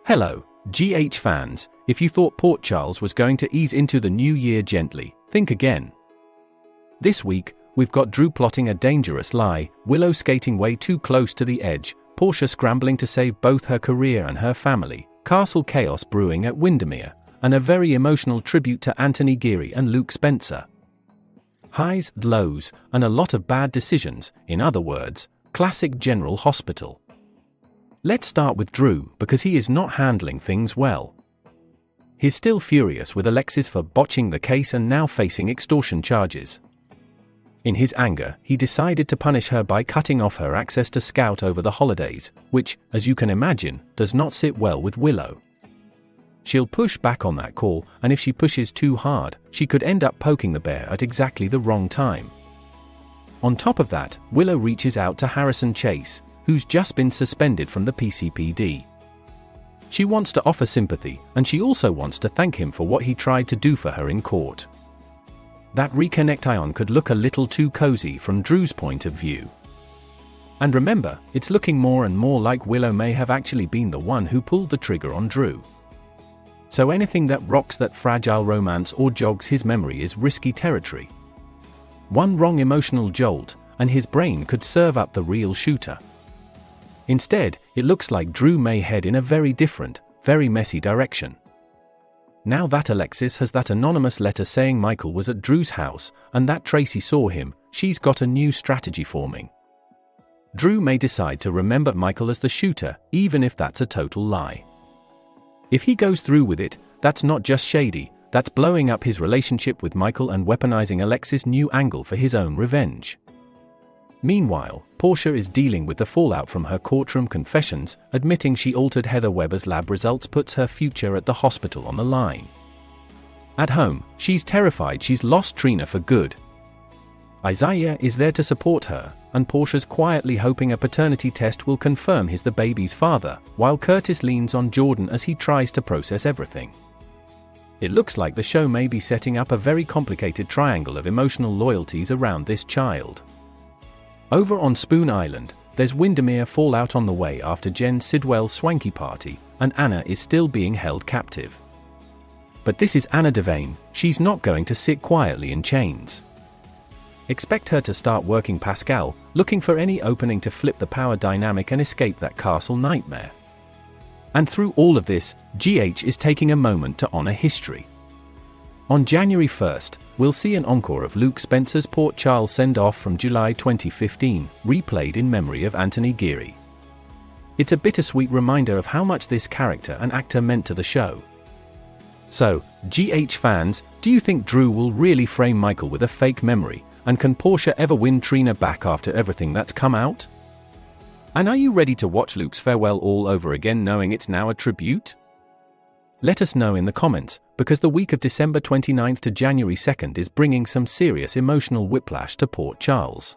Hello, GH fans. If you thought Port Charles was going to ease into the new year gently, think again. This week, we've got Drew plotting a dangerous lie, Willow skating way too close to the edge, Portia scrambling to save both her career and her family, castle chaos brewing at Windermere, and a very emotional tribute to Anthony Geary and Luke Spencer. Highs, lows, and a lot of bad decisions, in other words, classic General Hospital. Let's start with Drew, because he is not handling things well. He's still furious with Alexis for botching the case and now facing extortion charges. In his anger, he decided to punish her by cutting off her access to Scout over the holidays, which, as you can imagine, does not sit well with Willow. She'll push back on that call, and if she pushes too hard, she could end up poking the bear at exactly the wrong time. On top of that, Willow reaches out to Harrison Chase, who's just been suspended from the PCPD. She wants to offer sympathy, and she also wants to thank him for what he tried to do for her in court. That reconnection could look a little too cozy from Drew's point of view. And remember, it's looking more and more like Willow may have actually been the one who pulled the trigger on Drew. So anything that rocks that fragile romance or jogs his memory is risky territory. One wrong emotional jolt, and his brain could serve up the real shooter. Instead, it looks like Drew may head in a very different, very messy direction. Now that Alexis has that anonymous letter saying Michael was at Drew's house, and that Tracy saw him, she's got a new strategy forming. Drew may decide to remember Michael as the shooter, even if that's a total lie. If he goes through with it, that's not just shady, that's blowing up his relationship with Michael and weaponizing Alexis' new angle for his own revenge. Meanwhile, Portia is dealing with the fallout from her courtroom confessions, admitting she altered Heather Weber's lab results puts her future at the hospital on the line. At home, she's terrified she's lost Trina for good. Isaiah is there to support her, and Portia's quietly hoping a paternity test will confirm he's the baby's father, while Curtis leans on Jordan as he tries to process everything. It looks like the show may be setting up a very complicated triangle of emotional loyalties around this child. Over on Spoon Island, there's Windermere fallout on the way after Jen Sidwell's swanky party, and Anna is still being held captive. But this is Anna Devane, she's not going to sit quietly in chains. Expect her to start working Pascal, looking for any opening to flip the power dynamic and escape that castle nightmare. And through all of this, GH is taking a moment to honor history. On January 1st, we'll see an encore of Luke Spencer's Port Charles send-off from July 2015, replayed in memory of Anthony Geary. It's a bittersweet reminder of how much this character and actor meant to the show. So, GH fans, do you think Drew will really frame Michael with a fake memory, and can Portia ever win Trina back after everything that's come out? And are you ready to watch Luke's farewell all over again knowing it's now a tribute? Let us know in the comments, because the week of December 29th to January 2nd is bringing some serious emotional whiplash to Port Charles.